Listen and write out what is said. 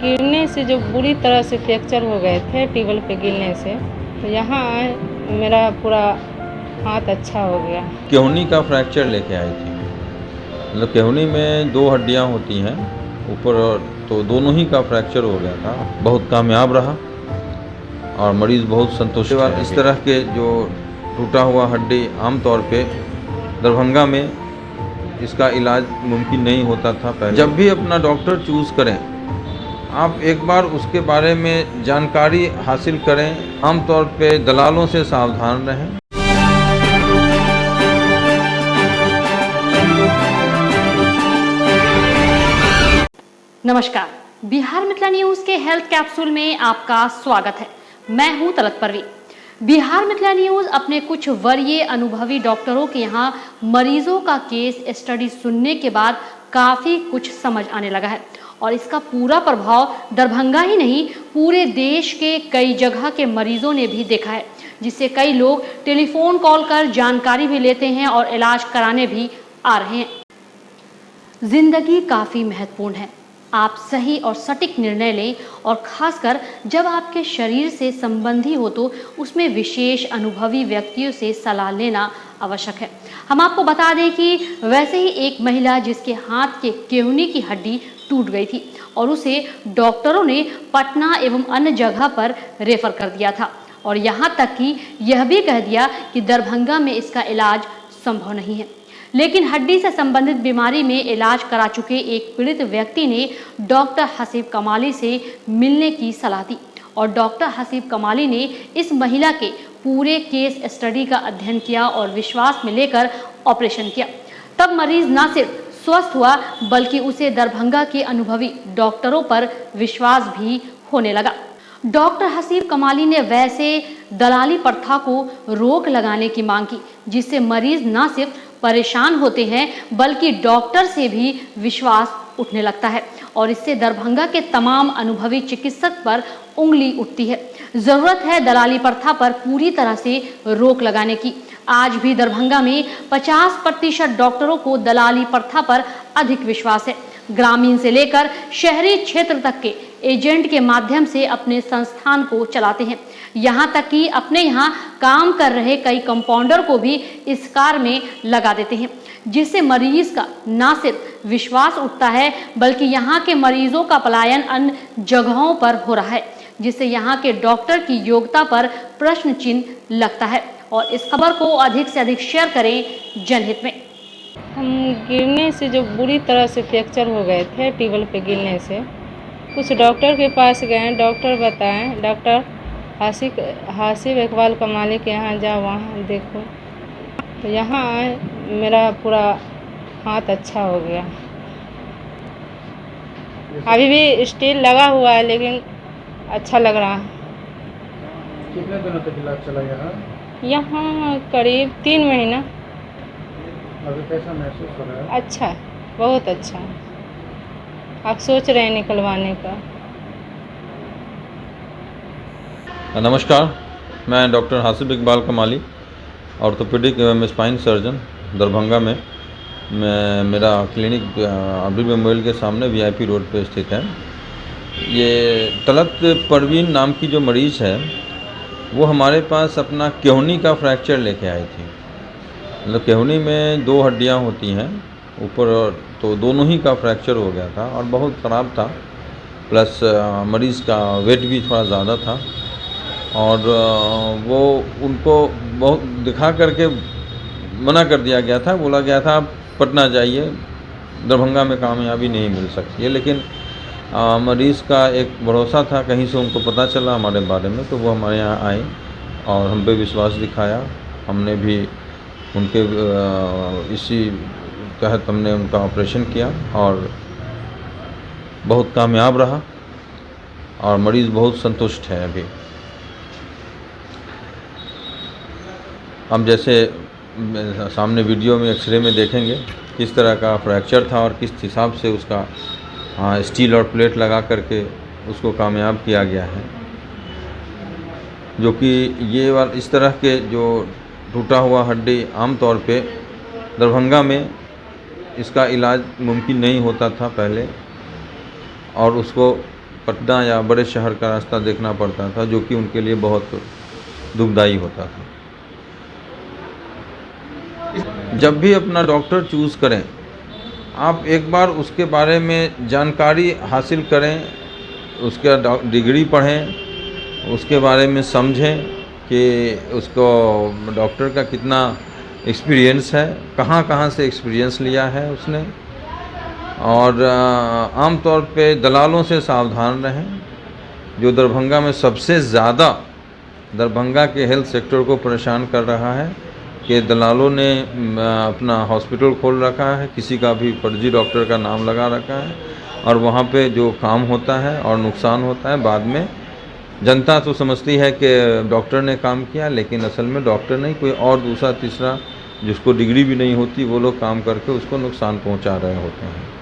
गिरने से जो बुरी तरह से फ्रैक्चर हो गए थे टेबल पे गिरने से, तो यहाँ मेरा पूरा हाथ अच्छा हो गया। केहूनी का फ्रैक्चर लेके आई थी। मतलब केहूनी में 2 हड्डियाँ होती हैं ऊपर, तो दोनों ही का फ्रैक्चर हो गया था। बहुत कामयाब रहा और मरीज़ बहुत संतुष्ट है। इस तरह के जो टूटा हुआ हड्डी आमतौर पे दरभंगा में इसका इलाज मुमकिन नहीं होता था पहले। जब भी अपना डॉक्टर चूज़ करें, आप एक बार उसके बारे में जानकारी हासिल करें। आमतौर पे दलालों से सावधान रहें। नमस्कार, बिहार मिथिला न्यूज के हेल्थ कैप्सूल में आपका स्वागत है। मैं हूं तलत परवीन। बिहार मिथिला न्यूज अपने कुछ वरीय अनुभवी डॉक्टरों के यहाँ मरीजों का केस स्टडी सुनने के बाद काफी कुछ समझ आने लगा है और इसका पूरा प्रभाव दरभंगा ही नहीं पूरे देश के कई जगह के मरीजों ने भी देखा है, जिससे कई लोग टेलीफोन कॉल कर जानकारी भी लेते हैं और इलाज कराने भी आ रहे हैं। जिंदगी काफी महत्वपूर्ण है। आप सही और सटीक निर्णय लें और खासकर जब आपके शरीर से संबंधी हो तो उसमें विशेष अनुभवी व्यक्तियों से सलाह लेना आवश्यक है। हम आपको बता दें कि वैसे ही एक महिला जिसके हाथ के केहूनी की हड्डी टूट गई थी और उसे डॉक्टरों ने पटना एवं अन्य जगह पर रेफर कर दिया था और यहाँ तक कि यह भी कह दिया कि दरभंगा में इसका इलाज संभव नहीं है। लेकिन हड्डी से संबंधित बीमारी में इलाज करा चुके एक पीड़ित व्यक्ति ने डॉक्टर हसीब कमाली से मिलने की सलाह दी और डॉक्टर हसीब कमाली ने इस महिला के पूरे केस स्टडी का अध्ययन किया और विश्वास में लेकर ऑपरेशन किया। तब मरीज न सिर्फ स्वस्थ हुआ बल्कि उसे दरभंगा के अनुभवी डॉक्टरों पर विश्वास भी होने लगा। डॉक्टर हसीब कमाली ने वैसे दलाली प्रथा को रोक लगाने की मांग की, जिससे मरीज न सिर्फ परेशान होते हैं बल्कि डॉक्टर से भी विश्वास उठने लगता है और इससे दरभंगा के तमाम अनुभवी चिकित्सक पर उंगली उठती है। जरूरत है दलाली प्रथा पर पूरी तरह से रोक लगाने की। आज भी दरभंगा में 50% डॉक्टरों को दलाली प्रथा पर अधिक विश्वास है। ग्रामीण से लेकर शहरी क्षेत्र तक के एजेंट के माध्यम से अपने संस्थान को चलाते हैं। यहाँ तक कि अपने यहाँ काम कर रहे कई कंपाउंडर को भी इस कार्य में लगा देते हैं, जिससे मरीज का न सिर्फ विश्वास उठता है बल्कि यहाँ के मरीजों का पलायन अन्य जगहों पर हो रहा है, जिससे यहाँ के डॉक्टर की योग्यता पर प्रश्न चिन्ह लगता है। और इस खबर को अधिक से अधिक शेयर करें जनहित में। हम गिरने से जो बुरी तरह से फ्रैक्चर हो गए थे टेबल पे गिरने से, कुछ डॉक्टर के पास गए। डॉक्टर बताएं, डॉक्टर हासिब इकबाल कमाली के यहाँ जाओ, वहाँ देखो। तो यहाँ मेरा पूरा हाथ अच्छा हो गया। अभी भी स्टील लगा हुआ है लेकिन अच्छा लग रहा है। कितने दिनों तक इलाज चला यहाँ? यहाँ करीब 3 महीना। अभी कैसा महसूस हो रहा है? अच्छा, बहुत अच्छा। आप सोच रहे हैं निकलवाने का? नमस्कार, मैं डॉक्टर हासिब इकबाल कमाली, ऑर्थोपेडिक एवं स्पाइन सर्जन दरभंगा में। मेरा क्लिनिक अब्दुल मेमोरियल के सामने VIP रोड पे स्थित है। ये तलत परवीन नाम की जो मरीज़ है वो हमारे पास अपना केहूनी का फ्रैक्चर लेके आई थी। मतलब केहूनी में 2 हड्डियाँ होती हैं ऊपर, तो दोनों ही का फ्रैक्चर हो गया था और बहुत ख़राब था। प्लस मरीज़ का वेट भी थोड़ा ज़्यादा था और वो उनको बहुत दिखा करके मना कर दिया गया था। बोला गया था आप पटना जाइए, दरभंगा में कामयाबी नहीं मिल सकती है। लेकिन मरीज़ का एक भरोसा था, कहीं से उनको पता चला हमारे बारे में, तो वो हमारे यहाँ आए और हम पे विश्वास दिखाया। हमने भी उनके इसी तहत हमने उनका ऑपरेशन किया और बहुत कामयाब रहा और मरीज़ बहुत संतुष्ट है। अभी हम जैसे सामने वीडियो में एक्सरे में देखेंगे किस तरह का फ्रैक्चर था और किस हिसाब से उसका स्टील और प्लेट लगा करके उसको कामयाब किया गया है। जो कि ये इस तरह के जो टूटा हुआ हड्डी आमतौर पे दरभंगा में इसका इलाज मुमकिन नहीं होता था पहले और उसको पटना या बड़े शहर का रास्ता देखना पड़ता था, जो कि उनके लिए बहुत दुखदाई होता था। जब भी अपना डॉक्टर चूज़ करें, आप एक बार उसके बारे में जानकारी हासिल करें, उसका डिग्री पढ़ें, उसके बारे में समझें कि उसको डॉक्टर का कितना एक्सपीरियंस है, कहाँ कहाँ से एक्सपीरियंस लिया है उसने। और आम तौर पे दलालों से सावधान रहें, जो दरभंगा में सबसे ज़्यादा दरभंगा के हेल्थ सेक्टर को परेशान कर रहा है कि दलालों ने अपना हॉस्पिटल खोल रखा है, किसी का भी फर्जी डॉक्टर का नाम लगा रखा है, और वहाँ पे जो काम होता है और नुकसान होता है, बाद में जनता तो समझती है कि डॉक्टर ने काम किया, लेकिन असल में डॉक्टर नहीं, कोई और दूसरा तीसरा जिसको डिग्री भी नहीं होती, वो लोग काम करके उसको नुकसान पहुँचा रहे होते हैं।